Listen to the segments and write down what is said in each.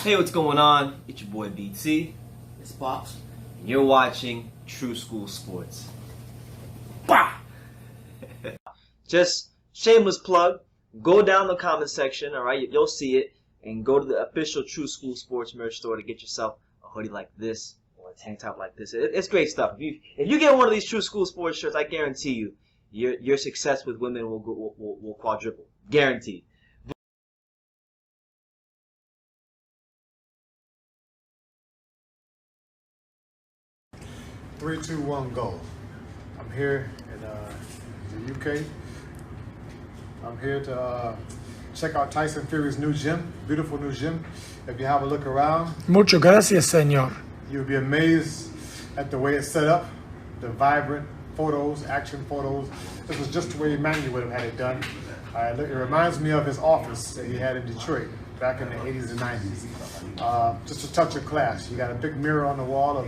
Hey, what's going on? It's your boy BT. It's Pumpz. And you're watching True School Sports. Bah! Just shameless plug. Go down the comment section, alright? You'll see it. And go to the official True School Sports merch store to get yourself a hoodie like this or a tank top like this. It's great stuff. If you get one of these True School Sports shirts, I guarantee you, your success with women will quadruple. Guaranteed. 3, 2, 1, go. I'm here in the UK. I'm here to check out Tyson Fury's new gym, beautiful new gym. If you have a look around, Muchas gracias, señor. you'll be amazed at the way it's set up, the vibrant photos, action photos. This was just the way Emmanuel would have had it done. It reminds me of his office that he had in Detroit back in the 80s and 90s. Just a touch of class. You got a big mirror on the wall of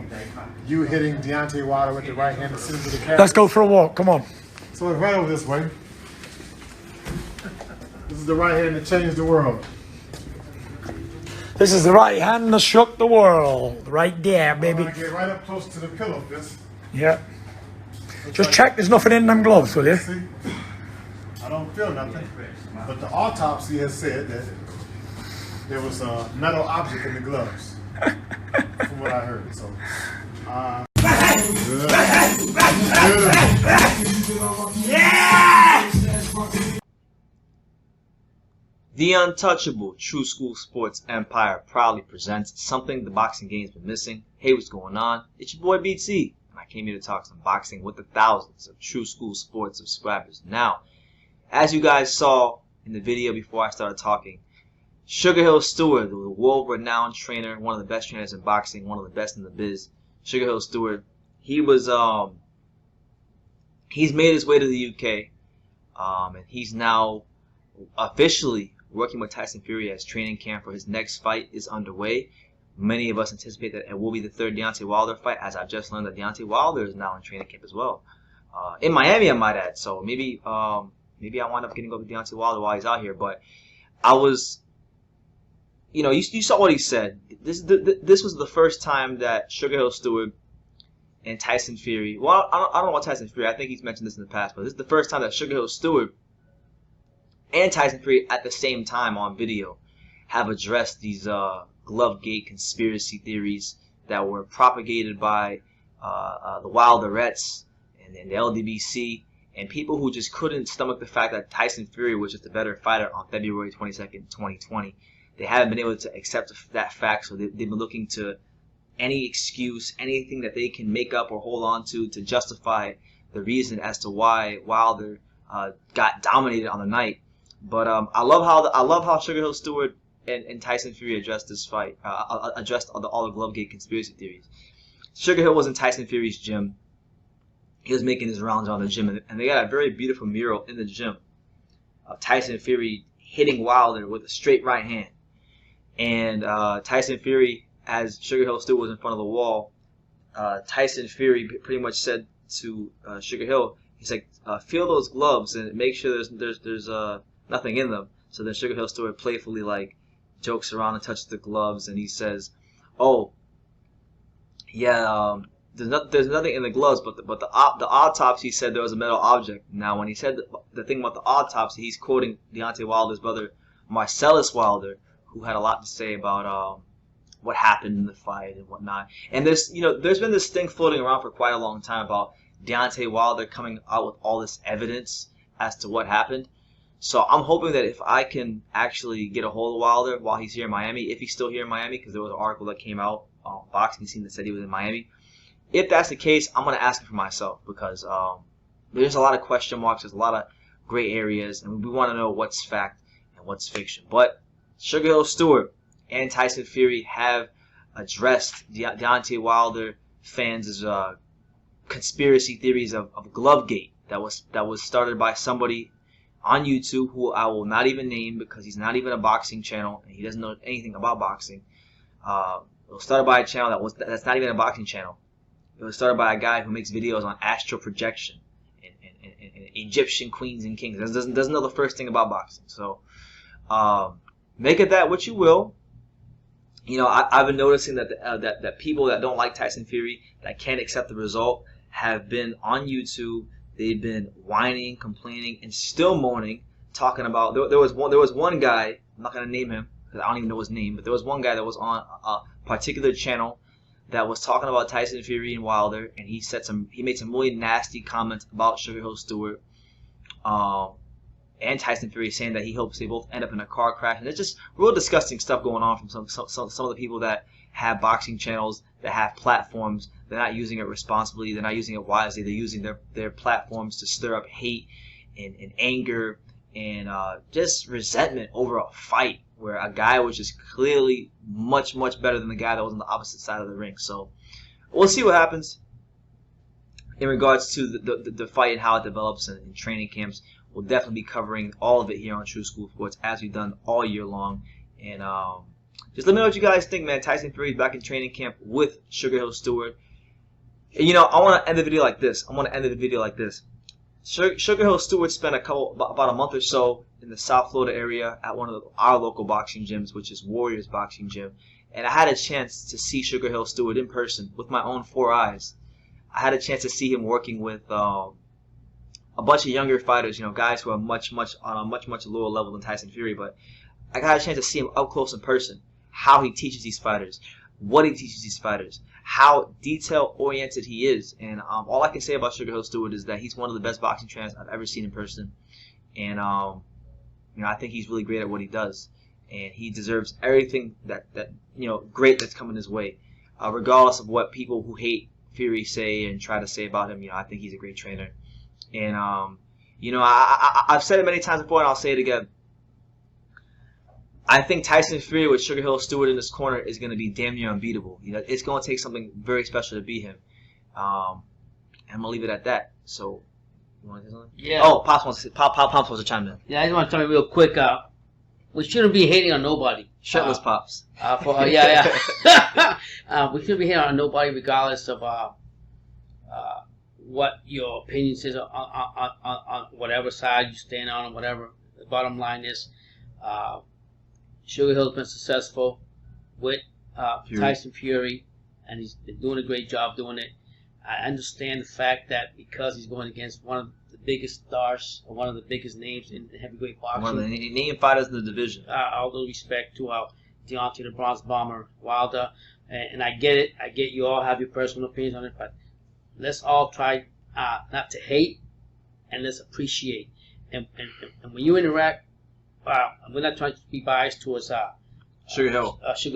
you hitting Deontay with the right hand and sitting to the camera. Let's go for a walk. Come on. So it's right over this way. This is the right hand that changed the world. This is the right hand that shook the world. Right there, baby. I'm gonna get right up close to the pillow fist. Yeah. Just check there's nothing in them gloves, will you? See? I don't feel nothing. But the autopsy has said that there was a metal object in the gloves, from what I heard. So, The untouchable True School Sports empire proudly presents something the boxing game's been missing. Hey, what's going on? It's your boy BT, and I came here to talk some boxing with the thousands of True School Sports subscribers. Now, as you guys saw in the video before I started talking, Sugar Hill Steward, the world-renowned trainer, one of the best trainers in boxing, one of the best in the biz, Sugar Hill Steward, he's made his way to the UK, and he's now officially working with Tyson Fury as training camp for his next fight is underway. Many of us anticipate that it will be the third Deontay Wilder fight, as I've just learned that Deontay Wilder is now in training camp as well. In Miami, I might add, so maybe I wind up getting over Deontay Wilder while he's out here, but I was... You know, you saw what he said. This was the first time that Sugar Hill Steward and Tyson Fury. Well, I don't know about Tyson Fury. I think he's mentioned this in the past, but this is the first time that Sugar Hill Steward and Tyson Fury at the same time on video have addressed these Glovegate conspiracy theories that were propagated by the Wilderettes and the LDBC and people who just couldn't stomach the fact that Tyson Fury was just a better fighter on February 22nd, 2020. They haven't been able to accept that fact, so they've been looking to any excuse, anything that they can make up or hold on to justify the reason as to why Wilder got dominated on the night. But I love how Sugar Hill Steward and Tyson Fury addressed this fight, addressed all the Glovegate conspiracy theories. Sugar Hill was in Tyson Fury's gym. He was making his rounds around the gym, and they got a very beautiful mural in the gym of Tyson Fury hitting Wilder with a straight right hand. And Tyson Fury, as Sugar Hill Steward was in front of the wall, Tyson Fury pretty much said to Sugar Hill, he's like, feel those gloves and make sure there's nothing in them. So then Sugar Hill Steward playfully like jokes around and touches the gloves, and he says, "Oh, yeah, there's nothing in the gloves, but the autopsy said there was a metal object." Now, when he said the thing about the autopsy, he's quoting Deontay Wilder's brother Marcellus Wilder, who had a lot to say about what happened in the fight and whatnot. And there's been this thing floating around for quite a long time about Deontay Wilder coming out with all this evidence as to what happened. So I'm hoping that if I can actually get a hold of Wilder while he's here in Miami, if he's still here in Miami, because there was an article that came out on Boxing Scene that said he was in Miami. If that's the case, I'm going to ask him for myself, because there's a lot of question marks, there's a lot of gray areas, and we want to know what's fact and what's fiction. But Sugar Hill Steward and Tyson Fury have addressed Deontay Wilder fans' conspiracy theories of Glovegate that was started by somebody on YouTube who I will not even name because he's not even a boxing channel and he doesn't know anything about boxing. It was started by a channel that's not even a boxing channel. It was started by a guy who makes videos on astral projection and Egyptian queens and kings. Doesn't know the first thing about boxing. So make of that what you will. I've been noticing that that people that don't like Tyson Fury, that can't accept the result, have been on YouTube. They've been whining, complaining, and still moaning, talking about. There was one guy. I'm not gonna name him because I don't even know his name, but there was one guy that was on a particular channel that was talking about Tyson Fury and Wilder, and he made some really nasty comments about Sugar Hill Stewart. And Tyson Fury, saying that he hopes they both end up in a car crash. And it's just real disgusting stuff going on from some of the people that have boxing channels, that have platforms. They're not using it responsibly. They're not using it wisely. They're using their platforms to stir up hate and anger and just resentment over a fight where a guy was just clearly much, much better than the guy that was on the opposite side of the ring. So we'll see what happens in regards to the fight and how it develops in training camps. We'll definitely be covering all of it here on True School Sports, as we've done all year long. And just let me know what you guys think, man. Tyson Fury is back in training camp with Sugar Hill Stewart. And, I want to end the video like this. Sugar Hill Stewart spent about a month or so in the South Florida area at one of our local boxing gyms, which is Warriors Boxing Gym. And I had a chance to see Sugar Hill Stewart in person with my own 4 eyes. I had a chance to see him working with a bunch of younger fighters, guys who are much on a much lower level than Tyson Fury. But I got a chance to see him up close in person, how he teaches these fighters, what he teaches these fighters, how detail-oriented he is. And all I can say about Sugar Hill Stewart is that he's one of the best boxing trainers I've ever seen in person. And I think he's really great at what he does, and he deserves everything that great that's coming his way, regardless of what people who hate Fury say and try to say about him. I think he's a great trainer. And, I've said it many times before, and I'll say it again. I think Tyson Fury with Sugar Hill Stewart in this corner is going to be damn near unbeatable. It's going to take something very special to beat him. And I'm going to leave it at that. So, you want to say something? Yeah. Oh, Pumpz wants to chime in. Yeah, I just want to tell you real quick. We shouldn't be hating on nobody. Shirtless Pumpz. We shouldn't be hating on nobody regardless of what your opinion is on whatever side you stand on or whatever. The bottom line is, Sugar Hill's been successful with Tyson Fury, and he's been doing a great job doing it. I understand the fact that because he's going against one of the biggest stars, or one of the biggest names in heavyweight boxing, One of the name fighters in the division. all due respect to Deontay the Bronze Bomber Wilder, and I get it. I get you all have your personal opinions on it, but let's all try not to hate, and let's appreciate. And when you interact, we're not trying to be biased towards Sugar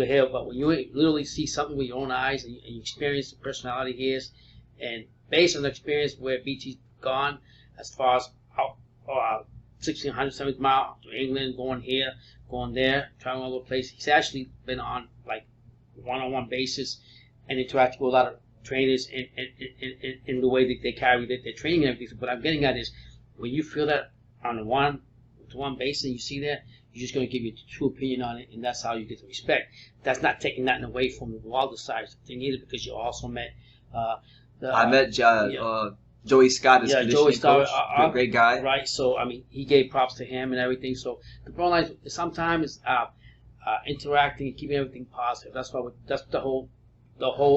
Hill, but when you literally see something with your own eyes and you experience the personality he is, and based on the experience where BT's gone, as far as 1,670 miles to England, going here, going there, traveling all over the place, he's actually been on like one-on-one basis and interacting with a lot of trainers in the way that they carry their training and everything. So what I'm getting at is, when you feel that on one basis and you see that, you're just going to give your true opinion on it, and that's how you get the respect. That's not taking nothing away from the Wilder side of the thing either, because you also met I met Joey Scott, his conditioning coach, great guy. Right, so I mean, he gave props to him and everything. So the bottom line is sometimes interacting and keeping everything positive. That's the whole.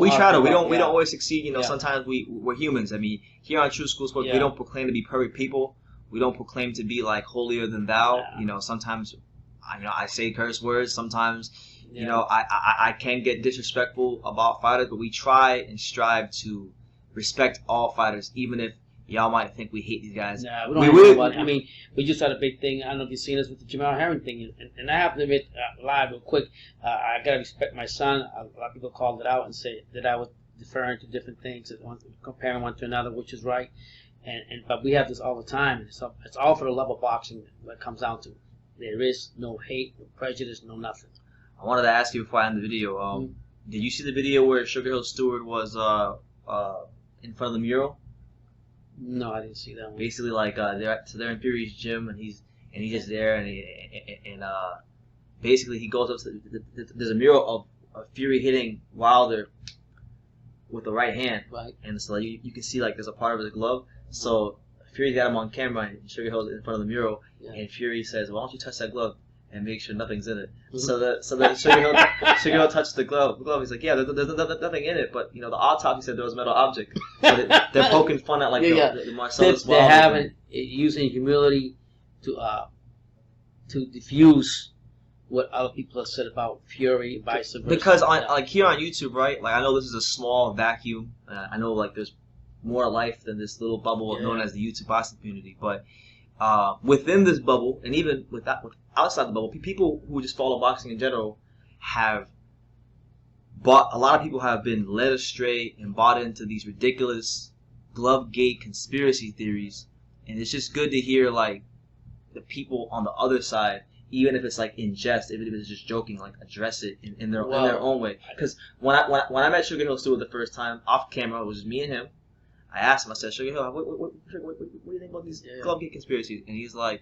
We try to. We don't always succeed. Sometimes we're humans. I mean, here on True School Sports, we don't proclaim to be perfect people. We don't proclaim to be like holier than thou. Sometimes, I say curse words. Sometimes, I can get disrespectful about fighters, but we try and strive to respect all fighters, even if y'all might think we hate these guys. Nah, we don't hate nobody. I mean, we just had a big thing. I don't know if you've seen us with the Jamal Herring thing, and I have to admit, live real quick, I gotta respect my son. A lot of people called it out and say that I was deferring to different things, comparing one to another, which is right. But we have this all the time, and it's all for the love of boxing. What it comes down to, there is no hate, no prejudice, no nothing. I wanted to ask you before I end the video. Did you see the video where Sugar Hill Stewart was in front of the mural? No, I didn't see that one. Basically, like they're in Fury's gym, and he's just there, and basically he goes up to there's a mural of Fury hitting Wilder with the right hand, right? And so you can see like there's a part of his glove. So Fury got him on camera, and Sugar Hill's in front of the mural, and Fury says, "Why don't you touch that glove?" and make sure nothing's in it. So that Sugar Hill touched the glove. He's like, yeah, there's nothing in it, but you know the autopsy said there was a metal object. So they're poking fun at like the Marcellus. They're having using humility to diffuse what other people have said about Fury and vice versa. Because like here on YouTube, right? Like I know this is a small vacuum. I know like there's more life than this little bubble known as the YouTube boxing community. But within this bubble, and even with outside the bubble, people who just follow boxing in general have bought. A lot of people have been led astray and bought into these ridiculous glove-gate conspiracy theories. And it's just good to hear like the people on the other side, even if it's like in jest, even if it's just joking, like address it in their own way. Because when I met Sugar Hill Steward the first time off camera, it was just me and him. I asked him, I said, Sugar Hill, what do you think about these glove gate conspiracies? And he's like,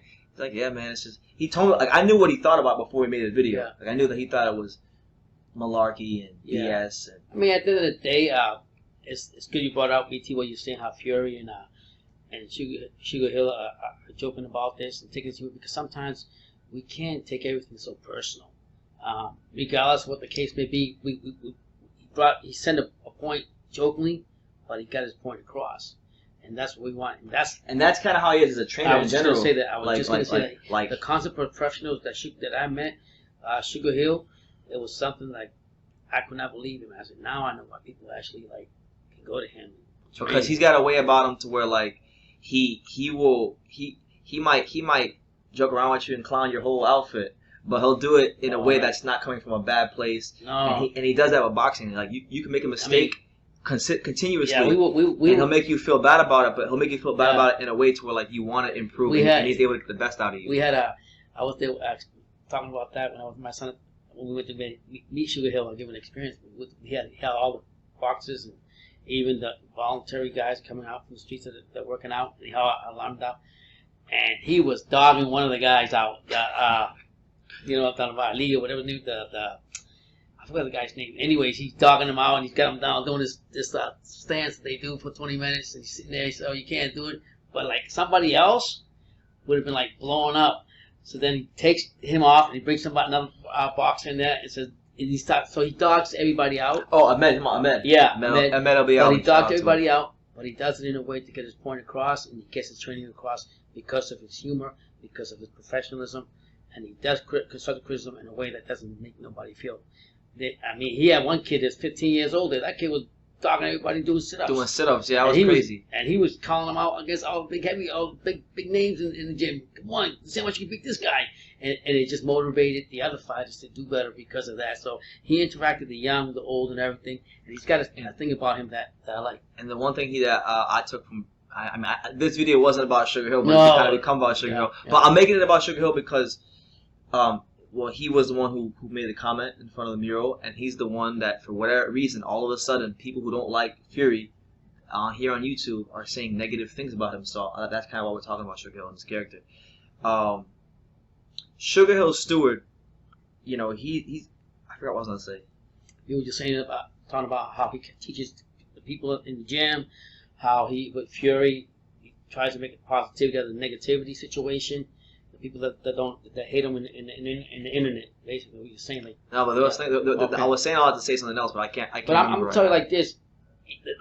yeah, man, it's just. He told me like I knew what he thought about before he made the video. Yeah. Like I knew that he thought it was malarkey and BS. And, I mean, at the end of the day, it's good you brought out BT what you're saying how Fury and Sugar Hill are joking about this and taking it serious, because sometimes we can't take everything so personal. Regardless of what the case may be, he sent a point jokingly, but he got his point across, and that's what we want. And that's kind of how he is as a trainer in general. I was just going to say that the concept of professionals that I met, Sugar Hill, it was something like I could not believe him. I said, now I know why people actually like can go to him. Because he's got a way about him to where like he might joke around with you and clown your whole outfit, but he'll do it in a way that's not coming from a bad place. No. And he does that with boxing. Like you can make a mistake continuously, and he'll make you feel bad about it, but he'll make you feel bad about it in a way to where like you want to improve, and he's able to get the best out of you. I was there talking about that when I was with my son. When we went to meet Sugar Hill and give an experience, he had all the boxers and even the voluntary guys coming out from the streets that are working out. He had alarmed out, and he was dogging one of the guys out. You know what I'm talking about, Lee or whatever name. I forgot the guy's name. Anyways, he's dogging him out and he's got him down doing this stance that they do for 20 minutes, and he's sitting there. He said, "Oh, you can't do it." But like somebody else would have been like blowing up. So then he takes him off and he brings another boxer in there and says, so he dogs everybody out. Oh, Ahmed. Yeah, Ahmed will be out. But he dogs everybody out, but he does it in a way to get his point across, and he gets his training across because of his humor, because of his professionalism, and he does constructive criticism in a way that doesn't make nobody feel. I mean, he had one kid that's 15 years old. That kid was dogging everybody doing sit-ups. Yeah, that was crazy. And he was calling them out against all big names in the gym. Come on, see how much you can beat this guy. And it just motivated the other fighters to do better because of that. So he interacted the young, the old, and everything. And he's got a thing about him that I like. And the one thing that I took from, this video wasn't about Sugar Hill, but it's kind of become about Sugar Hill. Yeah. But I'm making it about Sugar Hill because, he was the one who made the comment in front of the mural, and he's the one that, for whatever reason, all of a sudden, people who don't like Fury here on YouTube are saying negative things about him. So that's kind of why we're talking about Sugar Hill and his character. Sugar Hill Steward, he's I forgot what I was going to say. You were just talking about how he teaches the people in the gym, how with Fury, he tries to make a positivity out of the negativity situation. People that hate him in the internet, basically, what you're saying. Like, no, but I was saying I had to say something else, but I can't. But I'm gonna tell you like this.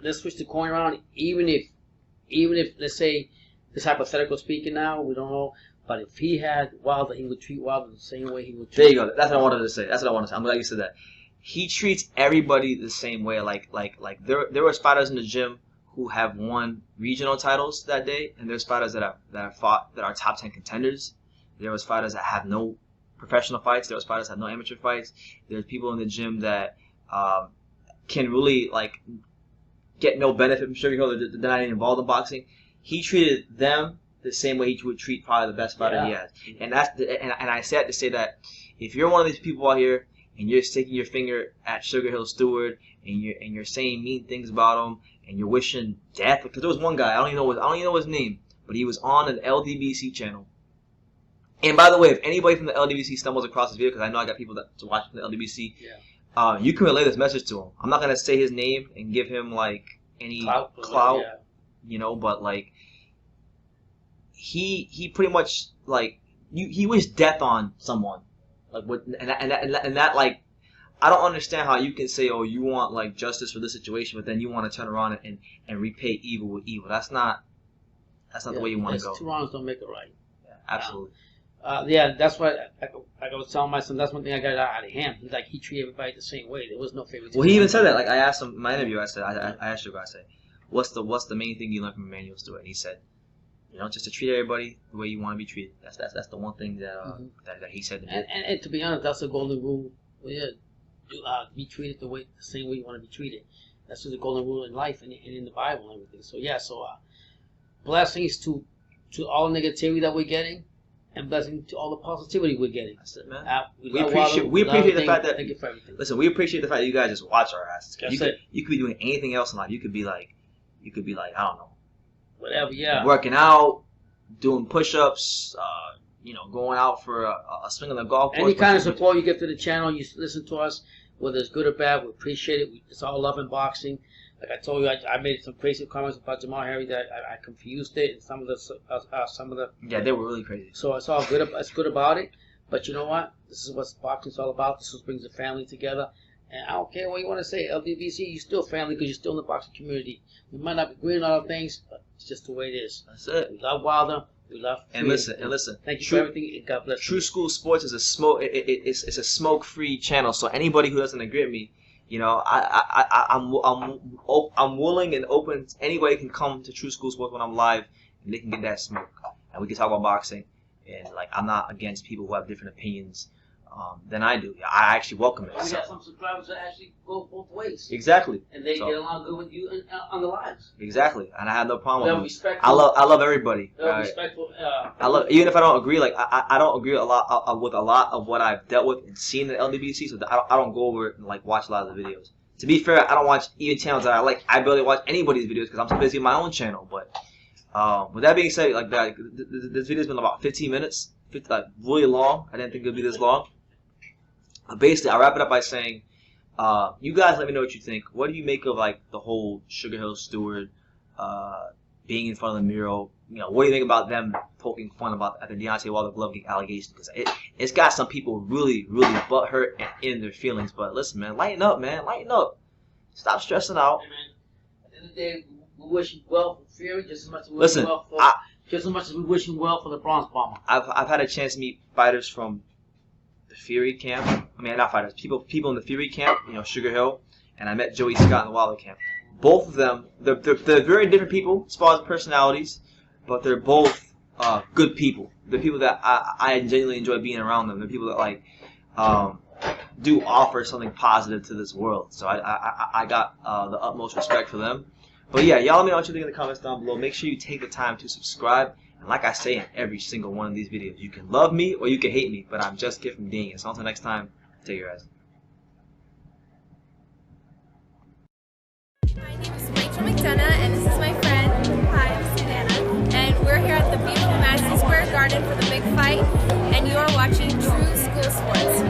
Let's switch the coin around. Even if let's say this hypothetical speaking now, we don't know. But if he had Wilder, he would treat Wilder the same way he would treat. There you go. That's what I wanted to say. I'm glad you said that. He treats everybody the same way. Like there were fighters in the gym who have won regional titles that day, and there's fighters that have fought that are top 10 contenders. There was fighters that have no professional fights. There was fighters that have no amateur fights. There's people in the gym that can really like get no benefit from Sugar Hill. They're not even involved in boxing. He treated them the same way he would treat probably the best fighter he has. And I said to say that if you're one of these people out here and you're sticking your finger at Sugar Hill Steward and you're saying mean things about him and you're wishing death, because there was one guy I don't even know his name, but he was on an LDBC channel. And by the way, if anybody from the LDBC stumbles across this video, because I know I got people that watch from the LDBC, you can relay this message to him. I'm not gonna say his name and give him like any clout, but like he pretty much like he wished death on someone Like what? And that like, I don't understand how you can say, oh, you want like justice for this situation, but then you want to turn around and repay evil with evil. That's not the way you want to go. Two wrongs don't make it right. Yeah, absolutely. That's why I was telling my son. That's one thing I got out of him. He's like, he treated everybody the same way. There was no favoritism. Well, he even said that. Like I asked him in my interview. I said, I asked Sugar. I said, what's the main thing you learned from Emmanuel Steward? And he said, just to treat everybody the way you want to be treated. That's the one thing that that he said to me. And to be honest, that's the golden rule. Be treated the same way you want to be treated. That's the golden rule in life and in the Bible and everything. So yeah, blessings to all the negativity that we're getting, and blessings to all the positivity we're getting. That's it, man. We appreciate the fact that. Thank you for everything. Listen, we appreciate the fact that you guys just watch our asses. That's you could be doing anything else in life. You could be like, I don't know, whatever. Yeah. Working out, doing push-ups. Going out for a swing on the golf course. Any kind of support you give to the channel, you listen to us, whether it's good or bad, we appreciate it. It's all love and boxing. Like I told you, I made some crazy comments about Jamal Harry that I confused it, and some of the yeah, they were really crazy. So it's all good. It's good about it. But you know what? This is what boxing's all about. This is what brings the family together. And I don't care what you want to say, LDBC, you're still family because you're still in the boxing community. We might not agree on other things, but it's just the way it is. That's it. We love Wilder. We love and listen. Thank you for everything. God bless you. True School Sports is a smoke. It's a smoke-free channel. So anybody who doesn't agree with me, I'm willing and open. Anybody can come to True School Sports when I'm live, and they can get that smoke, and we can talk about boxing. And like, I'm not against people who have different opinions than I do. I actually welcome it. We got some subscribers that actually go both ways. Exactly. And they get along good with you on the lives. Exactly. And I have no problem with them. I love everybody. Respectful. I love, even if I don't agree. Like I don't agree with a lot of what I've dealt with and seen in LDBC. So I don't go over and like watch a lot of the videos. To be fair, I don't watch even channels that I like. I barely watch anybody's videos because I'm so busy with my own channel. But with that being said, like that, this video's been about 15 minutes. Like really long. I didn't think it would be this long. Basically, I wrap it up by saying, you guys let me know what you think. What do you make of like the whole Sugar Hill Steward being in front of the mural? What do you think about them poking fun about the Deontay Wilder glove kick allegation? Because it's got some people really, really butthurt and in their feelings. But listen, man, lighten up, man. Lighten up. Stop stressing out. Hey, man. At the end of the day, we wish you well for Fury just as much as we wish you well for just as much as we wish you well for the Bronze Bomber. I've had a chance to meet fighters from the Fury camp. I mean, not fighters. People in the Fury camp. Sugar Hill, and I met Joey Scott in the Wilder camp. Both of them, they're very different people as far as personalities, but they're both good people. They're people that I genuinely enjoy being around them. They're people that like do offer something positive to this world. So I got the utmost respect for them. But yeah, y'all let me know what you think in the comments down below. Make sure you take the time to subscribe. And like I say in every single one of these videos, you can love me or you can hate me, but I'm just Kid from Dean. So until next time, take your ass. My name is Rachel McDonough, and this is my friend. Hi, this is Savannah. And we're here at the beautiful Madison Square Garden for the big fight, and you are watching True School Sports.